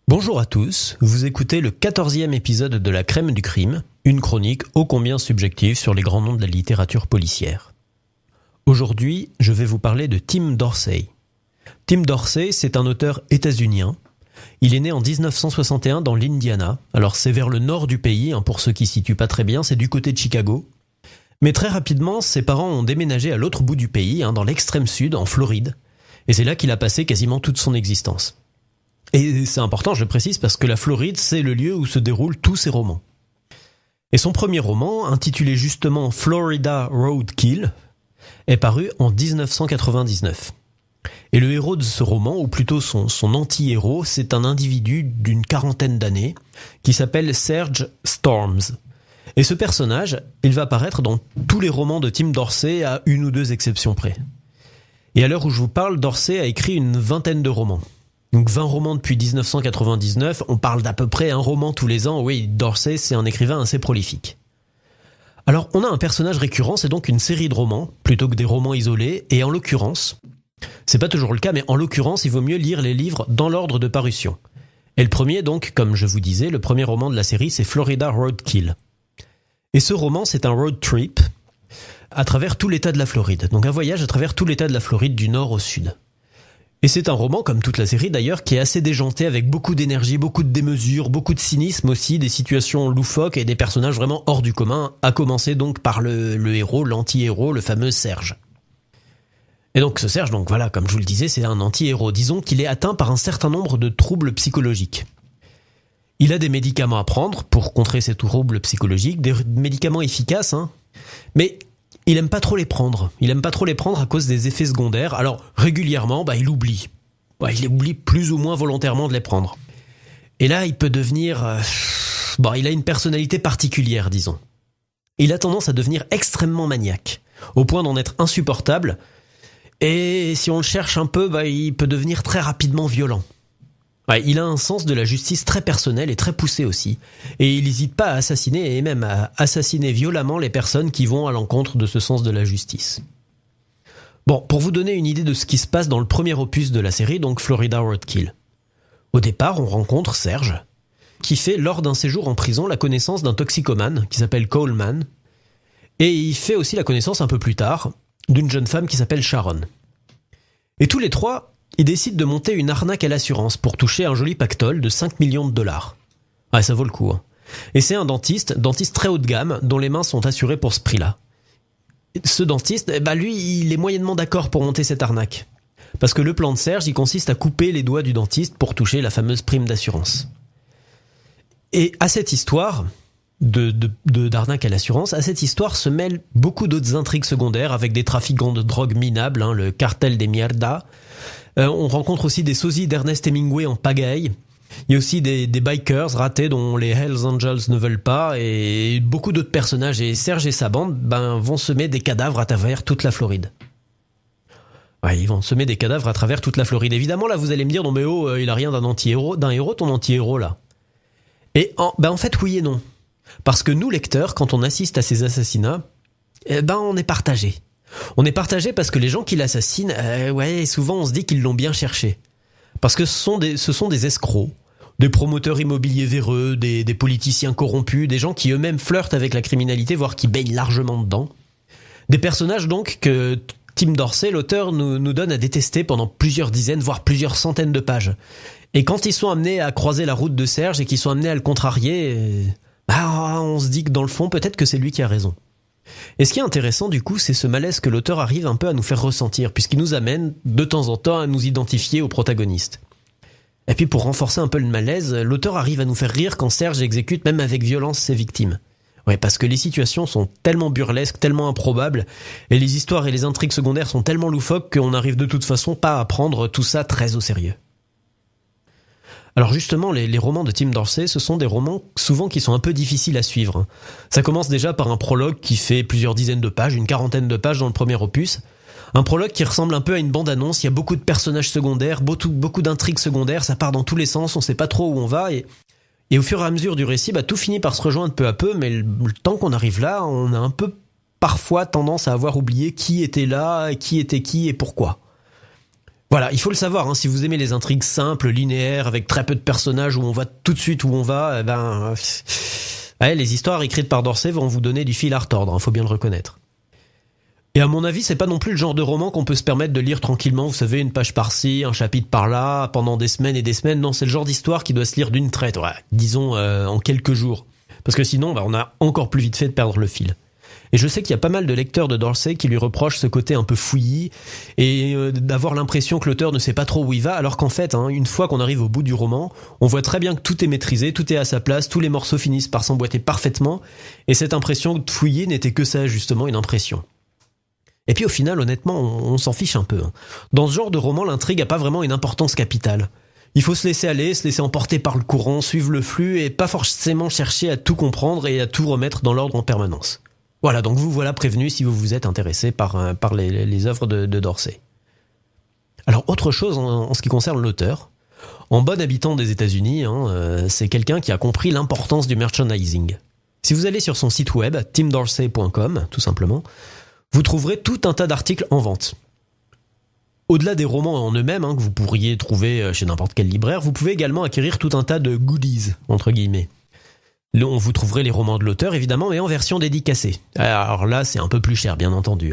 Bonjour à tous, vous écoutez le 14e épisode de La Crème du Crime, une chronique ô combien subjective sur les grands noms de la littérature policière. Aujourd'hui, je vais vous parler de Tim Dorsey. Tim Dorsey, c'est un auteur états-unien. Il est né en 1961 dans l'Indiana. Alors c'est vers le nord du pays, pour ceux qui ne situent pas très bien, c'est du côté de Chicago. Mais très rapidement, ses parents ont déménagé à l'autre bout du pays, dans l'extrême sud, en Floride. Et c'est là qu'il a passé quasiment toute son existence. Et c'est important, je le précise, parce que la Floride, c'est le lieu où se déroulent tous ses romans. Et son premier roman, intitulé justement Florida Roadkill, est paru en 1999. Et le héros de ce roman, ou plutôt son anti-héros, c'est un individu d'une quarantaine d'années qui s'appelle Serge Storms. Et ce personnage, il va apparaître dans tous les romans de Tim Dorsey à une ou deux exceptions près. Et à l'heure où je vous parle, Dorsey a écrit une vingtaine de romans. Donc 20 romans depuis 1999, on parle d'à peu près un roman tous les ans. Oui, Dorsey, c'est un écrivain assez prolifique. Alors, on a un personnage récurrent, c'est donc une série de romans, plutôt que des romans isolés, et en l'occurrence, c'est pas toujours le cas, mais en l'occurrence, il vaut mieux lire les livres dans l'ordre de parution. Et le premier, donc, comme je vous disais, le premier roman de la série, c'est Florida Roadkill. Et ce roman, c'est un road trip à travers tout l'état de la Floride. Donc un voyage à travers tout l'état de la Floride du nord au sud. Et c'est un roman, comme toute la série d'ailleurs, qui est assez déjanté avec beaucoup d'énergie, beaucoup de démesure, beaucoup de cynisme aussi, des situations loufoques et des personnages vraiment hors du commun, à commencer donc par le héros, l'anti-héros, le fameux Serge. Et donc ce Serge, donc voilà, comme je vous le disais, c'est un anti-héros. Disons qu'il est atteint par un certain nombre de troubles psychologiques. Il a des médicaments à prendre pour contrer ces troubles psychologiques, des médicaments efficaces, mais il aime pas trop les prendre. Il aime pas trop les prendre à cause des effets secondaires. Alors, régulièrement, il oublie. Il oublie plus ou moins volontairement de les prendre. Et là, il peut devenir... il a une personnalité particulière, disons. Il a tendance à devenir extrêmement maniaque, au point d'en être insupportable. Et si on le cherche un peu, il peut devenir très rapidement violent. Il a un sens de la justice très personnel et très poussé aussi. Et il n'hésite pas à assassiner et même à assassiner violemment les personnes qui vont à l'encontre de ce sens de la justice. Bon, pour vous donner une idée de ce qui se passe dans le premier opus de la série, donc Florida Roadkill. Au départ, on rencontre Serge, qui fait lors d'un séjour en prison la connaissance d'un toxicomane qui s'appelle Coleman. Et il fait aussi la connaissance un peu plus tard d'une jeune femme qui s'appelle Sharon. Et tous les trois, ils décident de monter une arnaque à l'assurance pour toucher un joli pactole de 5 millions de dollars. Ça vaut le coup. Et c'est un dentiste très haut de gamme, dont les mains sont assurées pour ce prix-là. Ce dentiste, lui, il est moyennement d'accord pour monter cette arnaque. Parce que le plan de Serge, il consiste à couper les doigts du dentiste pour toucher la fameuse prime d'assurance. Et à cette histoire d'arnaque à l'assurance, à cette histoire se mêlent beaucoup d'autres intrigues secondaires avec des trafiquants de drogue minables, le cartel des mierda. On rencontre aussi des sosies d'Ernest Hemingway en pagaille. Il y a aussi des bikers ratés dont les Hells Angels ne veulent pas et beaucoup d'autres personnages. Et Serge et sa bande vont semer des cadavres à travers toute la Floride. Ils vont semer des cadavres à travers toute la Floride. Évidemment, là, vous allez me dire, non mais il a rien d'un héros, ton anti-héros, là. Et en fait, oui et non. Parce que nous, lecteurs, quand on assiste à ces assassinats, on est partagés. On est partagé parce que les gens qui l'assassinent, souvent on se dit qu'ils l'ont bien cherché. Parce que ce sont des escrocs, des promoteurs immobiliers véreux, des politiciens corrompus, des gens qui eux-mêmes flirtent avec la criminalité, voire qui baignent largement dedans. Des personnages donc que Tim Dorsey, l'auteur, nous donne à détester pendant plusieurs dizaines, voire plusieurs centaines de pages. Et quand ils sont amenés à croiser la route de Serge et qu'ils sont amenés à le contrarier, on se dit que dans le fond, peut-être que c'est lui qui a raison. Et ce qui est intéressant du coup, c'est ce malaise que l'auteur arrive un peu à nous faire ressentir, puisqu'il nous amène de temps en temps à nous identifier aux protagonistes. Et puis pour renforcer un peu le malaise, l'auteur arrive à nous faire rire quand Serge exécute même avec violence ses victimes. Parce que les situations sont tellement burlesques, tellement improbables, et les histoires et les intrigues secondaires sont tellement loufoques qu'on n'arrive de toute façon pas à prendre tout ça très au sérieux. Alors justement, les romans de Tim Dorsey, ce sont des romans souvent qui sont un peu difficiles à suivre. Ça commence déjà par un prologue qui fait plusieurs dizaines de pages, une quarantaine de pages dans le premier opus. Un prologue qui ressemble un peu à une bande-annonce, il y a beaucoup de personnages secondaires, beaucoup d'intrigues secondaires, ça part dans tous les sens, on sait pas trop où on va, et au fur et à mesure du récit, tout finit par se rejoindre peu à peu, mais le temps qu'on arrive là, on a un peu parfois tendance à avoir oublié qui était là, qui était qui et pourquoi. Voilà, il faut le savoir, si vous aimez les intrigues simples, linéaires, avec très peu de personnages, où on va tout de suite où on va, les histoires écrites par Dorsey vont vous donner du fil à retordre, faut bien le reconnaître. Et à mon avis, c'est pas non plus le genre de roman qu'on peut se permettre de lire tranquillement, vous savez, une page par-ci, un chapitre par-là, pendant des semaines et des semaines. Non, c'est le genre d'histoire qui doit se lire d'une traite, disons en quelques jours. Parce que sinon, on a encore plus vite fait de perdre le fil. Et je sais qu'il y a pas mal de lecteurs de Dorsey qui lui reprochent ce côté un peu fouillis et d'avoir l'impression que l'auteur ne sait pas trop où il va, alors qu'en fait, une fois qu'on arrive au bout du roman, on voit très bien que tout est maîtrisé, tout est à sa place, tous les morceaux finissent par s'emboîter parfaitement, et cette impression de fouiller n'était que ça, justement, une impression. Et puis au final, honnêtement, on s'en fiche un peu. Dans ce genre de roman, l'intrigue n'a pas vraiment une importance capitale. Il faut se laisser aller, se laisser emporter par le courant, suivre le flux, et pas forcément chercher à tout comprendre et à tout remettre dans l'ordre en permanence. Voilà, donc vous voilà prévenu si vous vous êtes intéressé par les œuvres de Dorsey. Alors, autre chose en ce qui concerne l'auteur. En bon habitant des États-Unis, c'est quelqu'un qui a compris l'importance du merchandising. Si vous allez sur son site web, timdorsey.com, tout simplement, vous trouverez tout un tas d'articles en vente. Au-delà des romans en eux-mêmes, que vous pourriez trouver chez n'importe quel libraire, vous pouvez également acquérir tout un tas de goodies, entre guillemets. Vous trouverez les romans de l'auteur, évidemment, mais en version dédicacée. Alors là, c'est un peu plus cher, bien entendu.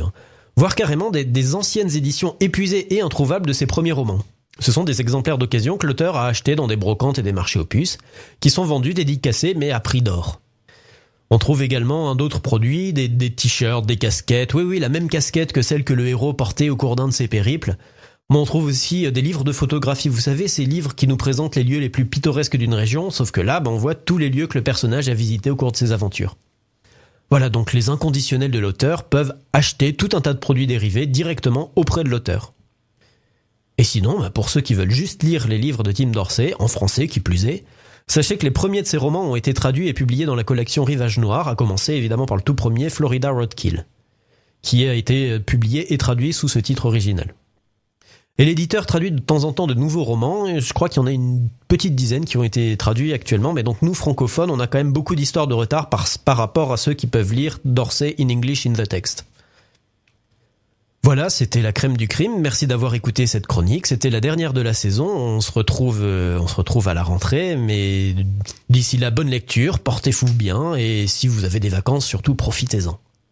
Voire carrément des anciennes éditions épuisées et introuvables de ses premiers romans. Ce sont des exemplaires d'occasion que l'auteur a achetés dans des brocantes et des marchés aux puces, qui sont vendus dédicacés, mais à prix d'or. On trouve également d'autres produits, des t-shirts, des casquettes. Oui, la même casquette que celle que le héros portait au cours d'un de ses périples. Mais on trouve aussi des livres de photographie. Vous savez, ces livres qui nous présentent les lieux les plus pittoresques d'une région, sauf que là, on voit tous les lieux que le personnage a visités au cours de ses aventures. Voilà, donc les inconditionnels de l'auteur peuvent acheter tout un tas de produits dérivés directement auprès de l'auteur. Et sinon, pour ceux qui veulent juste lire les livres de Tim Dorsey, en français qui plus est, sachez que les premiers de ses romans ont été traduits et publiés dans la collection Rivage Noir, à commencer évidemment par le tout premier Florida Roadkill, qui a été publié et traduit sous ce titre original. Et l'éditeur traduit de temps en temps de nouveaux romans, et je crois qu'il y en a une petite dizaine qui ont été traduits actuellement, mais donc nous, francophones, on a quand même beaucoup d'histoires de retard par rapport à ceux qui peuvent lire Dorsey in English in the text. Voilà, c'était la crème du crime, merci d'avoir écouté cette chronique, c'était la dernière de la saison, on se retrouve à la rentrée, mais d'ici là, bonne lecture, portez-vous bien, et si vous avez des vacances, surtout profitez-en.